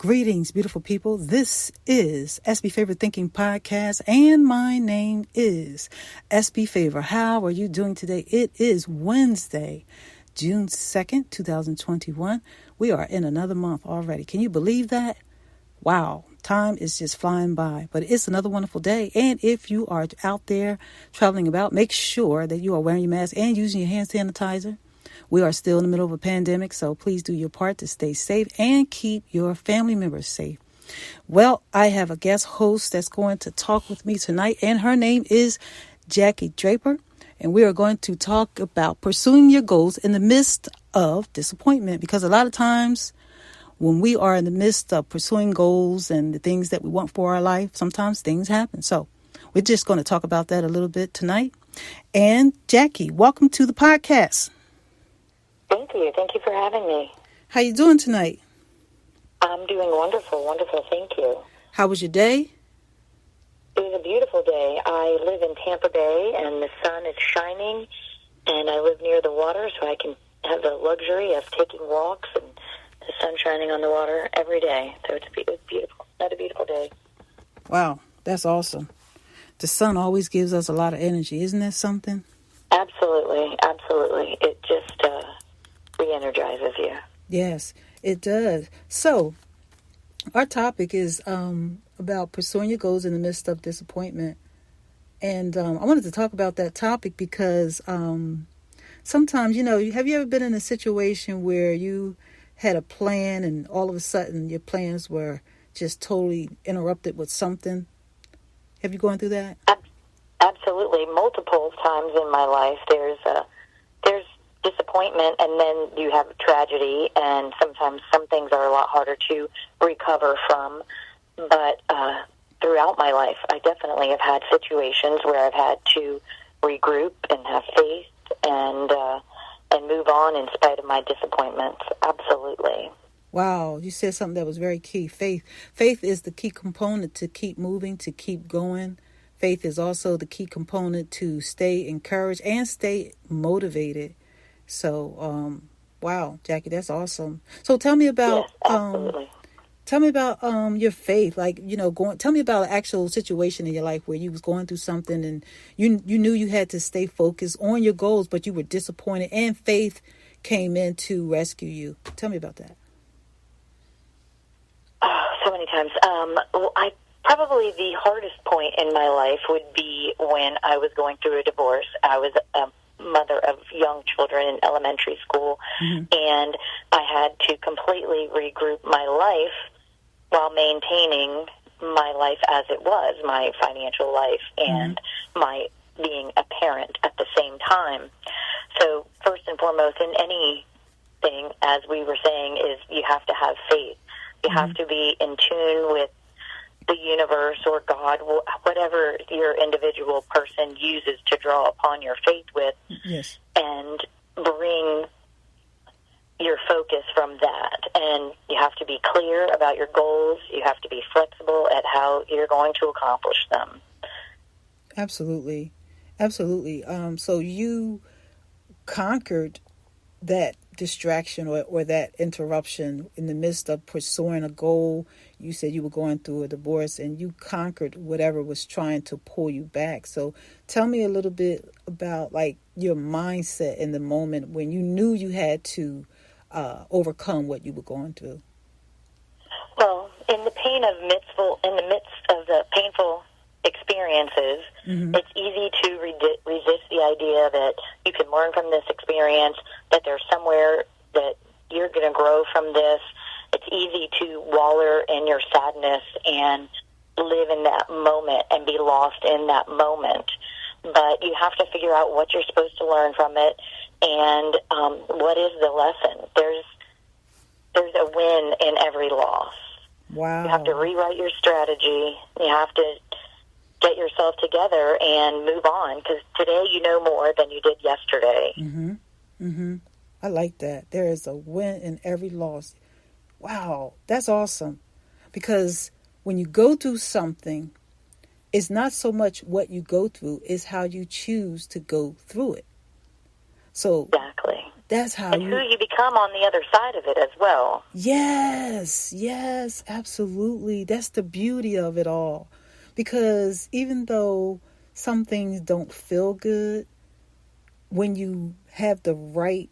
Greetings, beautiful people. This is SB Favor Thinking Podcast, and my name is SB Favor. How are you doing today? It is Wednesday, June 2nd, 2021. We are in another month already. Can you believe that? Wow, time is just flying by, but it's another wonderful day. And if you are out there traveling about, make sure that you are wearing your mask and using your hand sanitizer. We are still in the middle of a pandemic, so please do your part to stay safe and keep your family members safe. Well, I have a guest host that's going to talk with me tonight, and her name is Jaki Draper, and we are going to talk about pursuing your goals in the midst of disappointment, because a lot of times when we are in the midst of pursuing goals and the things that we want for our life, sometimes things happen. So we're just going to talk about that a little bit tonight. And Jaki, welcome to the podcast. Thank you. Thank you for having me. How you doing tonight? I'm doing wonderful. Wonderful. Thank you. How was your day? It was a beautiful day. I live in Tampa Bay, and the sun is shining, and I live near the water, so I can have the luxury of taking walks and the sun shining on the water every day. So it's beautiful. Not a beautiful day. Wow, that's awesome. The sun always gives us a lot of energy. Isn't that something? Absolutely. Absolutely. It just re-energizes you. Yes, it does. So our topic is about pursuing your goals in the midst of disappointment. And I wanted to talk about that topic because sometimes, have you ever been in a situation where you had a plan and all of a sudden your plans were just totally interrupted with something? Have you gone through that? Absolutely. Multiple times in my life, there's disappointment, and then you have tragedy, and sometimes some things are a lot harder to recover from. But throughout my life, I definitely have had situations where I've had to regroup and have faith and move on in spite of my disappointments. Absolutely. Wow, you said something that was very key. Faith. Faith is the key component to keep moving, to keep going. Faith is also the key component to stay encouraged and stay motivated. So, wow, Jaki, that's awesome. So tell me about, your faith. Like, tell me about an actual situation in your life where you was going through something and you knew you had to stay focused on your goals, but you were disappointed and faith came in to rescue you. Tell me about that. So many times. Probably the hardest point in my life would be when I was going through a divorce. I was a mother of young children in elementary school, and I had to completely regroup my life while maintaining my life as it was, my financial life, and my being a parent at the same time. So first and foremost, in anything, as we were saying, is you have to have faith. You have to be in tune with the universe or God, whatever your individual person uses to draw upon your faith with, and bring your focus from that. And you have to be clear about your goals. You have to be flexible at how you're going to accomplish them. Absolutely. Absolutely. So you conquered that distraction or that interruption in the midst of pursuing a goal. You said you were going through a divorce and you conquered whatever was trying to pull you back. So tell me a little bit about like your mindset in the moment when you knew you had to overcome what you were going through. Well, in the midst of the painful experiences, it's easy to resist the idea that you can learn from this experience, that there's somewhere that you're going to grow from this. It's easy to waller in your sadness and live in that moment and be lost in that moment. But you have to figure out what you're supposed to learn from it and what is the lesson. There's a win in every loss. Wow. You have to rewrite your strategy. You have to get yourself together and move on, because today you know more than you did yesterday. I like that. There is a win in every loss. Wow, that's awesome. Because when you go through something, it's not so much what you go through, it's how you choose to go through it. So exactly. That's how and who you become on the other side of it as well. Yes, absolutely. That's the beauty of it all. Because even though some things don't feel good, when you have the right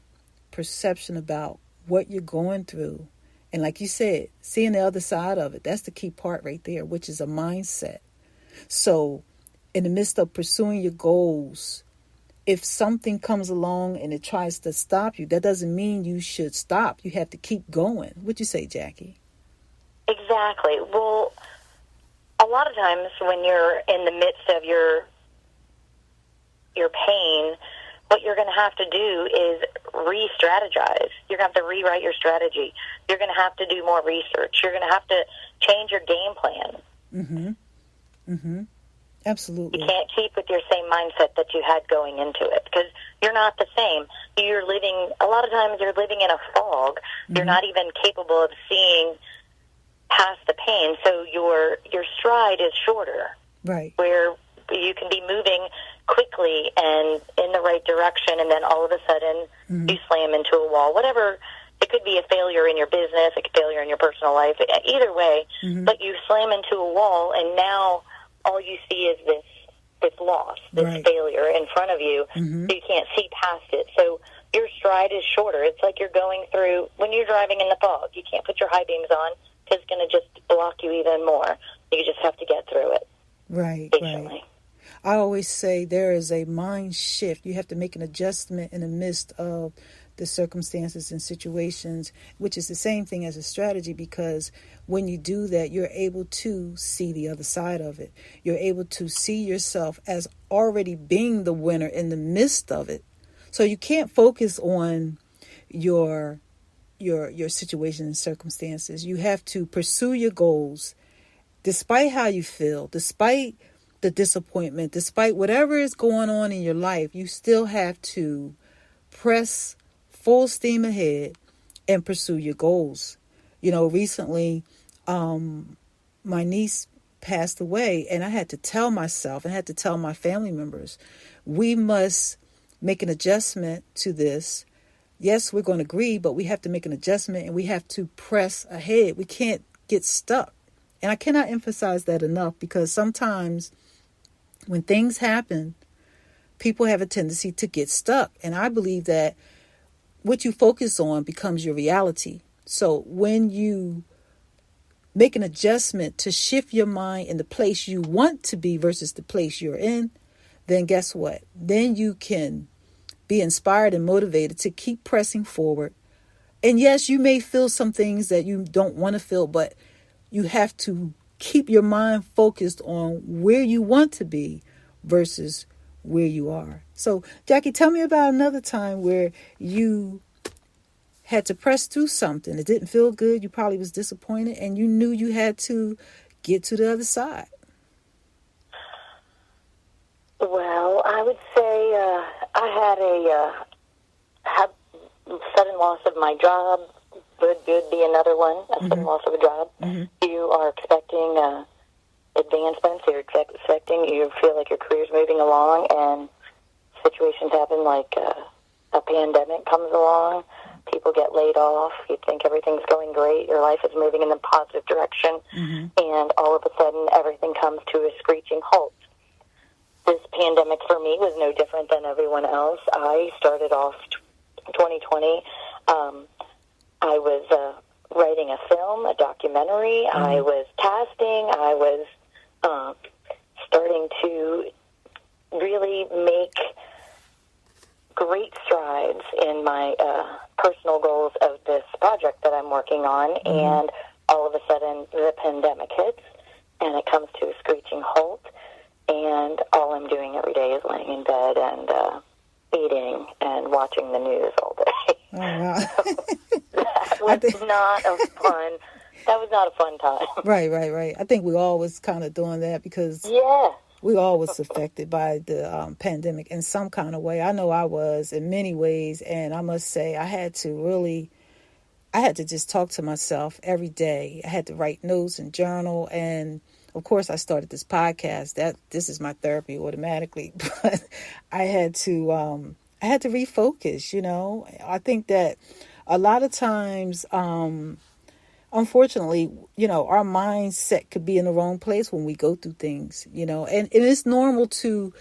perception about what you're going through, and like you said, seeing the other side of it, that's the key part right there, which is a mindset. So in the midst of pursuing your goals, if something comes along and it tries to stop you, that doesn't mean you should stop. You have to keep going. What'd you say, Jackie? Exactly. Well, a lot of times when you're in the midst of your pain, what you're going to have to do is re-strategize. You're going to have to rewrite your strategy. You're going to have to do more research. You're going to have to change your game plan. Absolutely. You can't keep with your same mindset that you had going into it because you're not the same. A lot of times you're living in a fog. You're not even capable of seeing past the pain. So your stride is shorter. Right. Where you can be moving quickly and in the right direction, and then all of a sudden you slam into a wall. Whatever, it could be a failure in your business, it could be a failure in your personal life, either way, but you slam into a wall, and now all you see is this loss, this failure in front of you, so you can't see past it. So your stride is shorter. It's like you're going through, when you're driving in the fog, you can't put your high beams on because it's going to just block you even more. You just have to get through it. Right. I always say there is a mind shift. You have to make an adjustment in the midst of the circumstances and situations, which is the same thing as a strategy, because when you do that, you're able to see the other side of it. You're able to see yourself as already being the winner in the midst of it. So you can't focus on your situation and circumstances. You have to pursue your goals despite how you feel, despite the disappointment, despite whatever is going on in your life. You still have to press full steam ahead and pursue your goals. Recently, my niece passed away, and I had to tell myself and had to tell my family members, we must make an adjustment to this. Yes, we're going to grieve, but we have to make an adjustment and we have to press ahead. We can't get stuck. And I cannot emphasize that enough, because sometimes when things happen, people have a tendency to get stuck. And I believe that what you focus on becomes your reality. So when you make an adjustment to shift your mind in the place you want to be versus the place you're in, then guess what? Then you can be inspired and motivated to keep pressing forward. And yes, you may feel some things that you don't want to feel, but you have to keep your mind focused on where you want to be versus where you are. So, Jackie, tell me about another time where you had to press through something. It didn't feel good. You probably was disappointed, and you knew you had to get to the other side. Well, I would say I had a sudden loss of my job. Would be another one, a sudden loss of a job. You are expecting advancements. You feel like your career's moving along, and situations happen like a pandemic comes along. People get laid off. You think everything's going great. Your life is moving in the positive direction, and all of a sudden everything comes to a screeching halt. This pandemic for me was no different than everyone else. I started off 2020. I was writing a film, a documentary. I was casting. I was starting to really make great strides in my personal goals of this project that I'm working on. And all of a sudden, the pandemic hits, and it comes to a screeching halt. And all I'm doing every day is laying in bed and eating and watching the news all day. Oh, wow. That was not a fun time. Right. I think we all was kind of doing that because we all was affected by the pandemic in some kind of way. I know I was in many ways, and I must say I had to just talk to myself every day. I had to write notes and journal, and of course I started this podcast. This is my therapy automatically, but I had to I had to refocus, I think that a lot of times, unfortunately, our mindset could be in the wrong place when we go through things, and it's normal to,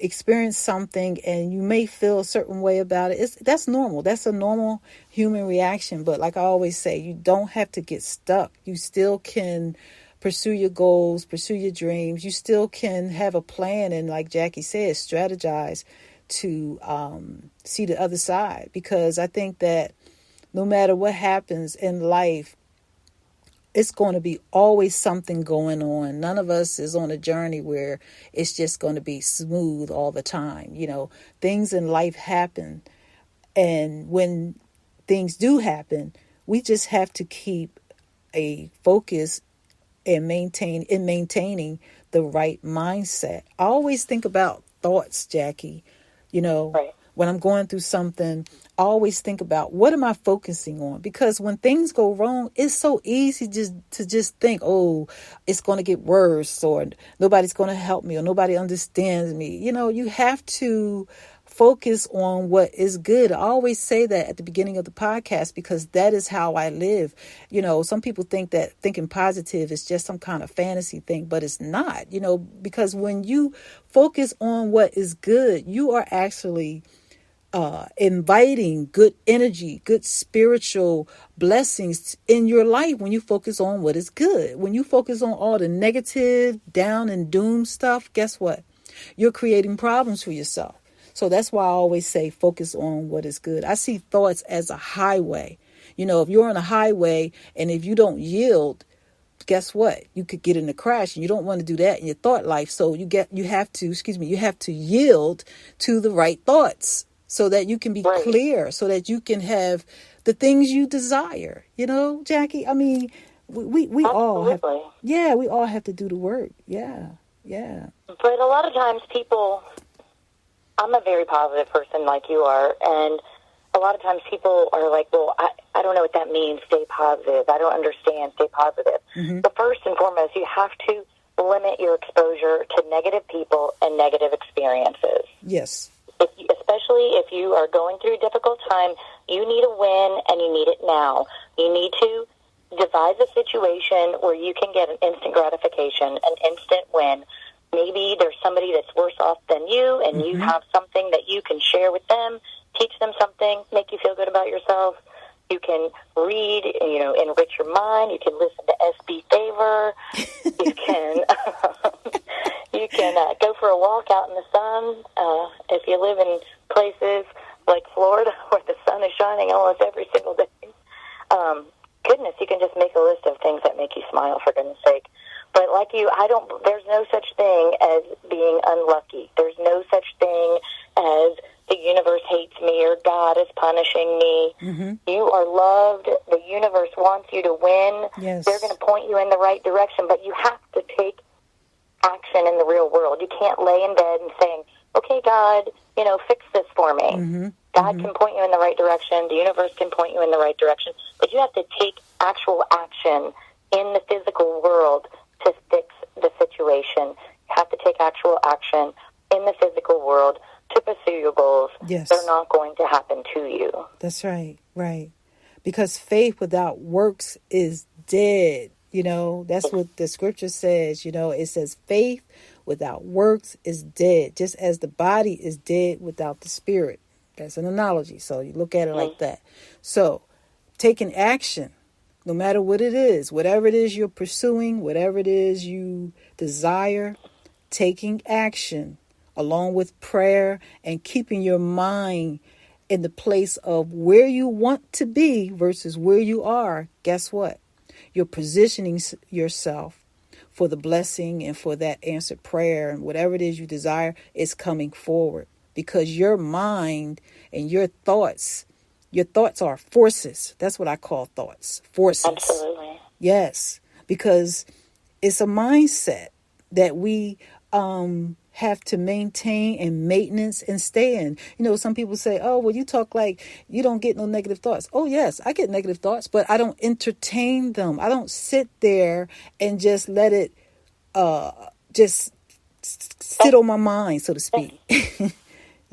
experience something and you may feel a certain way about it. That's normal. That's a normal human reaction. But like I always say, you don't have to get stuck. You still can pursue your goals, pursue your dreams. You still can have a plan. And like Jackie said, strategize to see the other side. Because I think that no matter what happens in life, it's going to be always something going on. None of us is on a journey where it's just going to be smooth all the time. Things in life happen. And when things do happen, we just have to keep a focus and maintaining the right mindset. I always think about thoughts, Jackie. Right. When I'm going through something, I always think about what am I focusing on? Because when things go wrong, it's so easy to just think, oh, it's going to get worse, or nobody's going to help me, or nobody understands me. You have to focus on what is good. I always say that at the beginning of the podcast because that is how I live. Some people think that thinking positive is just some kind of fantasy thing, but it's not, because when you focus on what is good, you are actually inviting good energy, good spiritual blessings in your life when you focus on what is good. When you focus on all the negative, down and doom stuff, guess what? You're creating problems for yourself. So that's why I always say focus on what is good. I see thoughts as a highway. If you're on a highway and if you don't yield, guess what? You could get in a crash, and you don't want to do that in your thought life. So you have to yield to the right thoughts so that you can be clear, so that you can have the things you desire. Jackie, I mean, we all have, we all have to do the work. Yeah. But a lot of times I'm a very positive person like you are, and a lot of times people are like, well, I don't know what that means, stay positive. I don't understand, stay positive. Mm-hmm. But first and foremost, you have to limit your exposure to negative people and negative experiences. Yes. Especially if you are going through a difficult time, you need a win, and you need it now. You need to devise a situation where you can get an instant gratification, an instant win. Maybe there's somebody that's worse off than you, and you have something that you can share with them, teach them something, make you feel good about yourself. You can read, enrich your mind. You can listen to SB Favor. You can go for a walk out in the sun. If you live in places like Florida where the sun is shining almost every single day, goodness, you can just make a list of things that make you smile, for goodness sake. But like you, there's no such thing as being unlucky. There's no such thing as the universe hates me or God is punishing me. Mm-hmm. You are loved. The universe wants you to win. Yes. They're going to point you in the right direction, but you have to take action in the real world. You can't lay in bed and saying, okay, God, fix this for me. Mm-hmm. God can point you in the right direction. The universe can point you in the right direction. But you have to take actual action in the physical world to fix the situation. You have to take actual action in the physical world to pursue your goals. Yes. They're not going to happen to you. That's right. Right. Because faith without works is dead. That's what the scripture says. It says faith without works is dead, just as the body is dead without the spirit. That's an analogy. So you look at it like that. So taking action, no matter what it is, whatever it is you're pursuing, whatever it is you desire, taking action along with prayer and keeping your mind in the place of where you want to be versus where you are. Guess what? You're positioning yourself for the blessing and for that answered prayer, and whatever it is you desire is coming forward, because your mind and your thoughts are forces. That's what I call thoughts. Forces. Absolutely. Yes, because it's a mindset that we have to maintain and maintenance and stay in. Some people say, oh, well, you talk like you don't get no negative thoughts. Oh, yes, I get negative thoughts, but I don't entertain them. I don't sit there and just let it just sit on my mind, so to speak.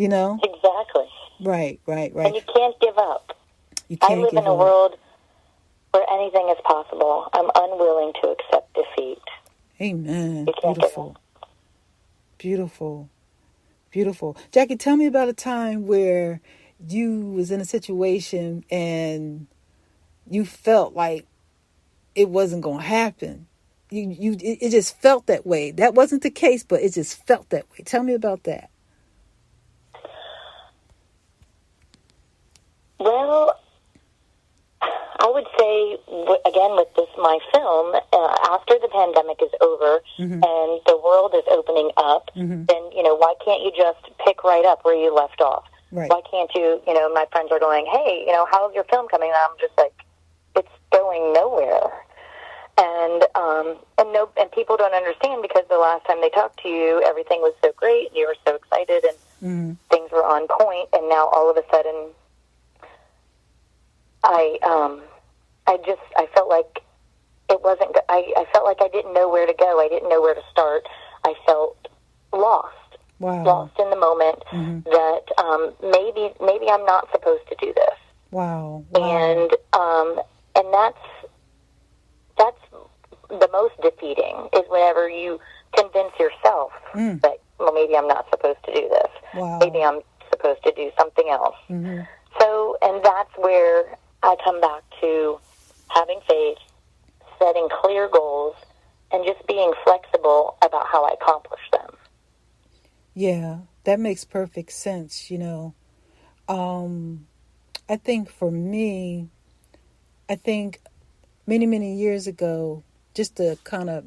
you know? Exactly. Right. And you can't give up. You can't I live give in a up. world where anything is possible. I'm unwilling to accept defeat. Amen. You can't give up. Beautiful. Jackie, tell me about a time where you was in a situation and you felt like it wasn't going to happen. It just felt that way. That wasn't the case, but it just felt that way. Tell me about that. Well, I would say, again, with this, my film, after the pandemic is over and the world is opening up, then, why can't you just pick right up where you left off? Right. Why can't you, my friends are going, hey, how's your film coming? And I'm just like, it's going nowhere. And people don't understand because the last time they talked to you, everything was so great, and you were so excited, and things were on point, and now all of a sudden, I felt like it wasn't. I felt like I didn't know where to go. I didn't know where to start. I felt lost. Wow. Lost in the moment that maybe I'm not supposed to do this. Wow. And that's the most defeating is whenever you convince yourself that, well, maybe I'm not supposed to do this. Wow. Maybe I'm supposed to do something else. So, and that's where I come back to having faith, setting clear goals, and just being flexible about how I accomplish them. Yeah, that makes perfect sense, I think for me, many, many years ago, just to kind of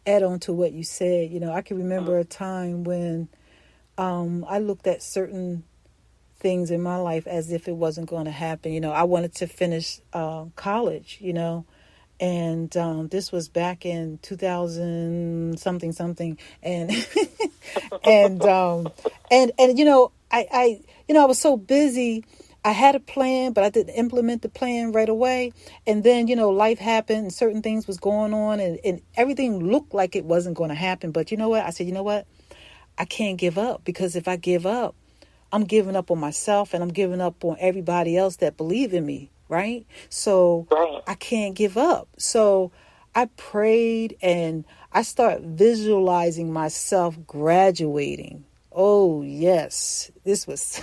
add on to what you said, I can remember a time when I looked at certain things in my life as if it wasn't going to happen. I wanted to finish college, and this was back in 2000 something, and and I was so busy. I had a plan, but I didn't implement the plan right away. And then, life happened and certain things was going on and everything looked like it wasn't going to happen. But you know what? I said, I can't give up, because if I give up, I'm giving up on myself and I'm giving up on everybody else that believe in me. Right. So I can't give up. So I prayed and I started visualizing myself graduating. Oh, yes. This was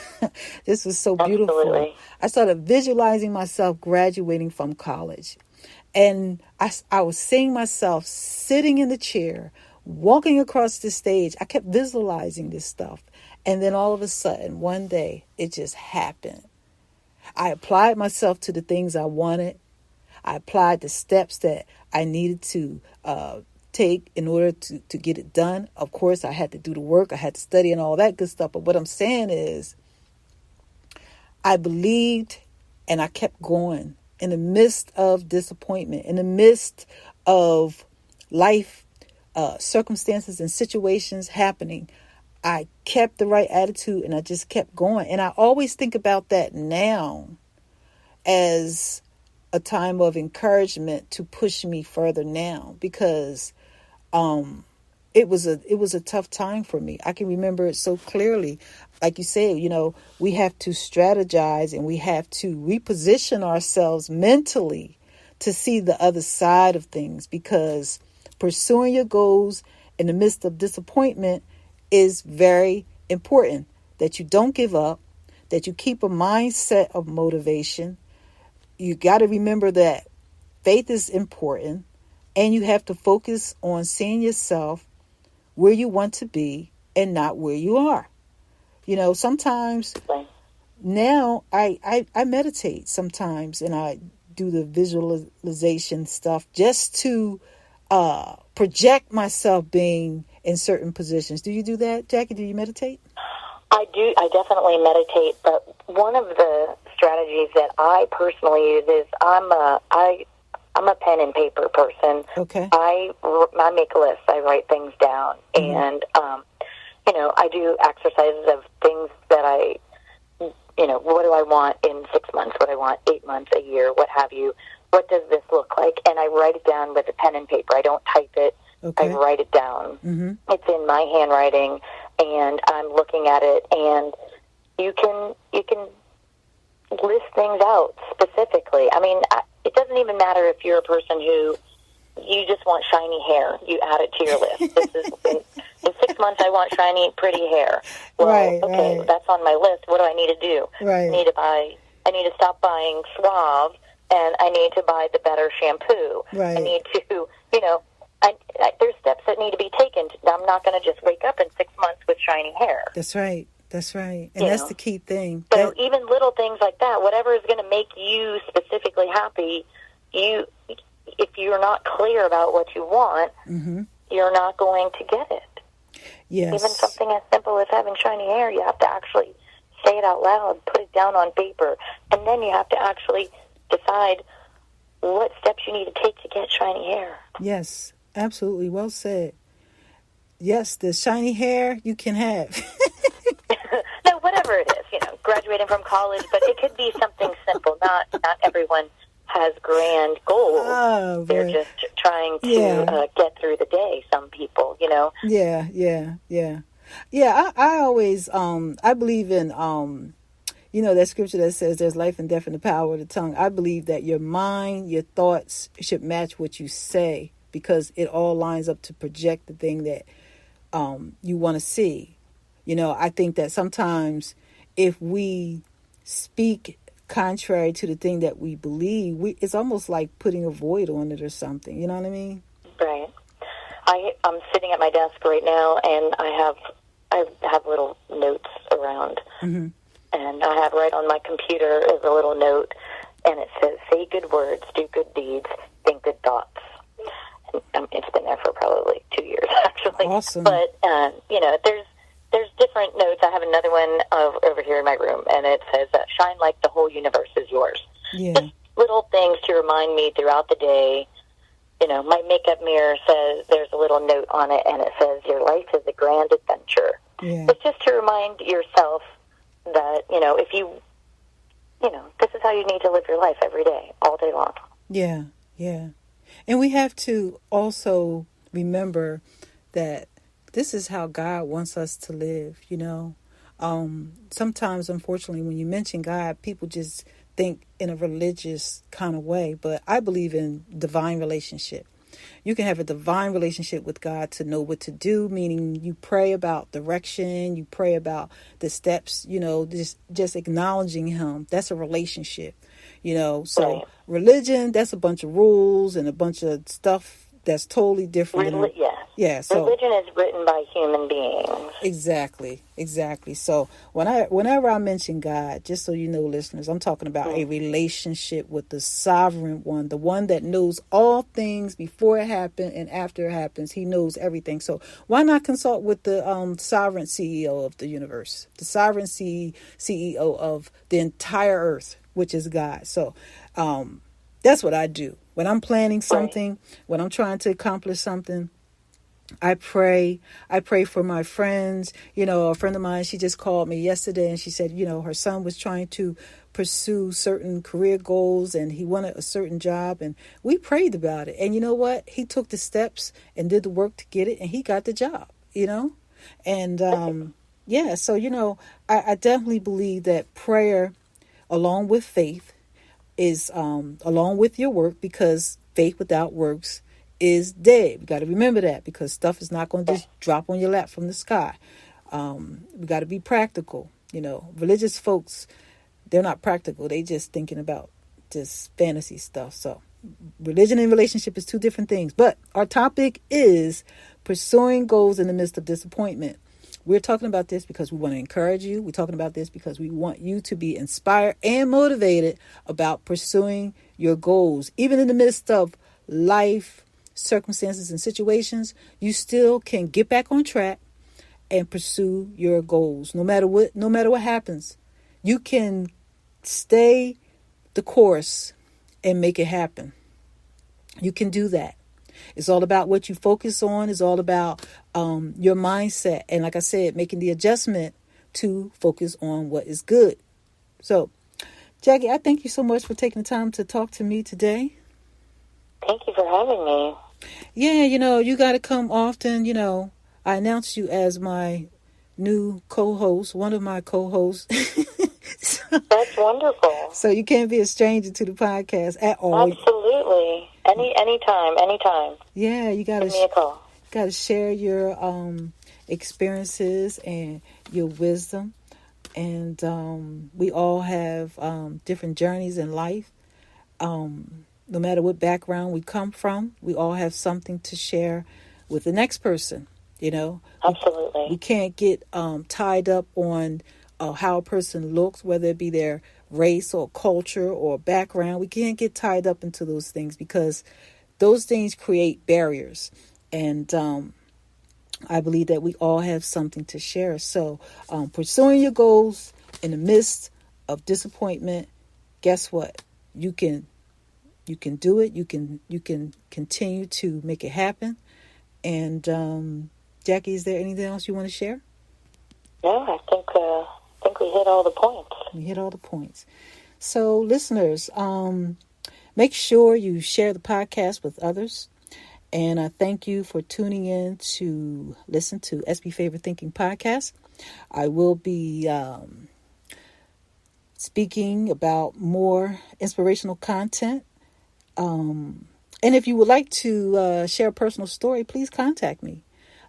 so beautiful. Absolutely. I started visualizing myself graduating from college. And I was seeing myself sitting in the chair, walking across the stage. I kept visualizing this stuff. And then all of a sudden, one day, it just happened. I applied myself to the things I wanted. I applied the steps that I needed to take in order to get it done. Of course, I had to do the work. I had to study and all that good stuff. But what I'm saying is, I believed and I kept going in the midst of disappointment, in the midst of life circumstances and situations happening. I kept the right attitude and I just kept going. And I always think about that now as a time of encouragement to push me further now, because it was a tough time for me. I can remember it so clearly. Like you said, we have to strategize and we have to reposition ourselves mentally to see the other side of things, because pursuing your goals in the midst of disappointment is very important. That you don't give up, that you keep a mindset of motivation. You got to remember that faith is important, and you have to focus on seeing yourself where you want to be and not where you are. Sometimes now I meditate sometimes, and I do the visualization stuff just to project myself being in certain positions. Do you do that, Jackie? Do you meditate? I do. I definitely meditate, but one of the strategies that I personally use is I'm a pen and paper person. Okay. I make lists. I write things down, and I do exercises of things that what do I want in 6 months? What do I want 8 months, a year? What have you? What does this look like? And I write it down with a pen and paper. I don't type it. Okay. I write it down. It's in my handwriting, and I'm looking at it, and you can list things out specifically. I mean, it doesn't even matter if you're a person who you just want shiny hair. You add it to your list. This is in 6 months I want shiny, pretty hair. Well, okay, that's on my list. What do I need to do? Right. I need to stop buying Suave, and I need to buy the better shampoo. Right. I need to, there's steps that need to be taken. I'm not going to just wake up in 6 months with shiny hair. That's right. That's right. And that's the key thing. So even little things like that, whatever is going to make you specifically happy, if you're not clear about what you want, you're not going to get it. Yes. Even something as simple as having shiny hair, you have to actually say it out loud, put it down on paper, and then you have to actually decide what steps you need to take to get shiny hair. Yes, absolutely. Well said. Yes, the shiny hair you can have. No, whatever it is, graduating from college, but it could be something simple. Not everyone has grand goals. Oh, they're just trying to get through the day, some people, Yeah. Yeah, I always, I believe in, that scripture that says there's life and death in the power of the tongue. I believe that your mind, your thoughts should match what you say, because it all lines up to project the thing that you want to see. I think that sometimes if we speak contrary to the thing that we believe, it's almost like putting a void on it or something. You know what I mean? Right. I'm sitting at my desk right now, and I have little notes around, and I have right on my computer is a little note, and it says, "Say good words, do good deeds, think good thoughts." And it's been there for probably 2 years, actually. Awesome. But there's different notes. I have another one over here in my room, and it says, "Shine like the whole universe is yours." Yeah. Just little things to remind me throughout the day. My makeup mirror says, there's a little note on it, and it says, "Your life is a grand adventure." Yeah. It's just to remind yourself that, if you, this is how you need to live your life every day, all day long. Yeah, yeah. And we have to also remember that this is how God wants us to live, Sometimes, unfortunately, when you mention God, people just think in a religious kind of way. But I believe in divine relationship. You can have a divine relationship with God to know what to do, meaning you pray about direction, you pray about the steps, just acknowledging Him. That's a relationship, So right. Religion, that's a bunch of rules and a bunch of stuff that's totally different. Yeah. So religion is written by human beings. Exactly. So whenever I mention God, just so you know, listeners, I'm talking about a relationship with the sovereign one, the one that knows all things before it happened and after it happens. He knows everything. So why not consult with the sovereign CEO of the universe, the sovereign CEO of the entire earth, which is God. So that's what I do. When I'm planning something, when I'm trying to accomplish something, I pray for my friends. A friend of mine, she just called me yesterday and she said, her son was trying to pursue certain career goals and he wanted a certain job, and we prayed about it. And you know what? He took the steps and did the work to get it, and he got the job, And so, I definitely believe that prayer along with faith is along with your work, because faith without works is dead. We got to remember that, because stuff is not going to just drop on your lap from the sky. We got to be practical. Religious folks, they're not practical. They just thinking about just fantasy stuff. So religion and relationship is two different things. But our topic is pursuing goals in the midst of disappointment. We're talking about this because we want to encourage you. We're talking about this because we want you to be inspired and motivated about pursuing your goals. Even in the midst of life circumstances and situations, you still can get back on track and pursue your goals. No matter what happens, you can stay the course and make it happen. You can do that. It's all about what you focus on. It's all about your mindset. And like I said, making the adjustment to focus on what is good. So, Jackie, I thank you so much for taking the time to talk to me today. Thank you for having me. Yeah, you got to come often. I announced you as my new co-host, one of my co-hosts. That's wonderful. So you can't be a stranger to the podcast at all. Absolutely. Anytime. Yeah, you gotta give me a call. Gotta share your experiences and your wisdom. And we all have different journeys in life. No matter what background we come from, we all have something to share with the next person. Absolutely. We can't get tied up on how a person looks, whether it be their race or culture or background. We can't get tied up into those things because those things create barriers. And I believe that we all have something to share. So pursuing your goals in the midst of disappointment, guess what? You can do it. You can continue to make it happen. And Jackie, is there anything else you want to share? No, I think we hit all the points. We hit all the points. So listeners, make sure you share the podcast with others. And I thank you for tuning in to listen to SB Favor Thinking Podcast. I will be speaking about more inspirational content. And if you would like to share a personal story, please contact me.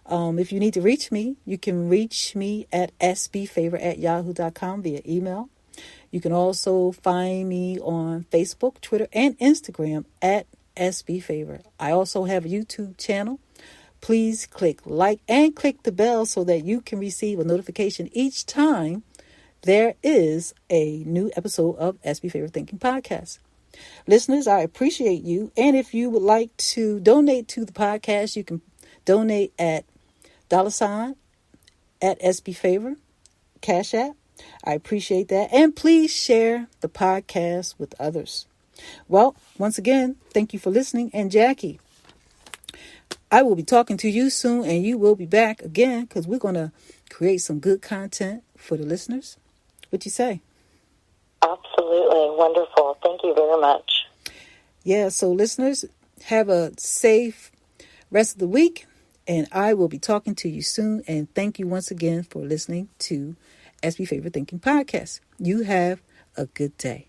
If you need to reach me, you can reach me at sbfavor@yahoo.com via email. You can also find me on Facebook, Twitter, and Instagram at SBFavor. I also have a YouTube channel. Please click like and click the bell so that you can receive a notification each time there is a new episode of SB Favor Thinking Podcast. Listeners, I appreciate you. And if you would like to donate to the podcast, you can donate at $@ at SB Favor, Cash App. I appreciate that. And please share the podcast with others. Well, once again, thank you for listening. And Jackie, I will be talking to you soon, and you will be back again because we're going to create some good content for the listeners. What you say? Absolutely. Wonderful. Thank you very much. Yeah, so listeners, have a safe rest of the week, and I will be talking to you soon. And thank you once again for listening to SB Favor Thinking Podcast. You have a good day.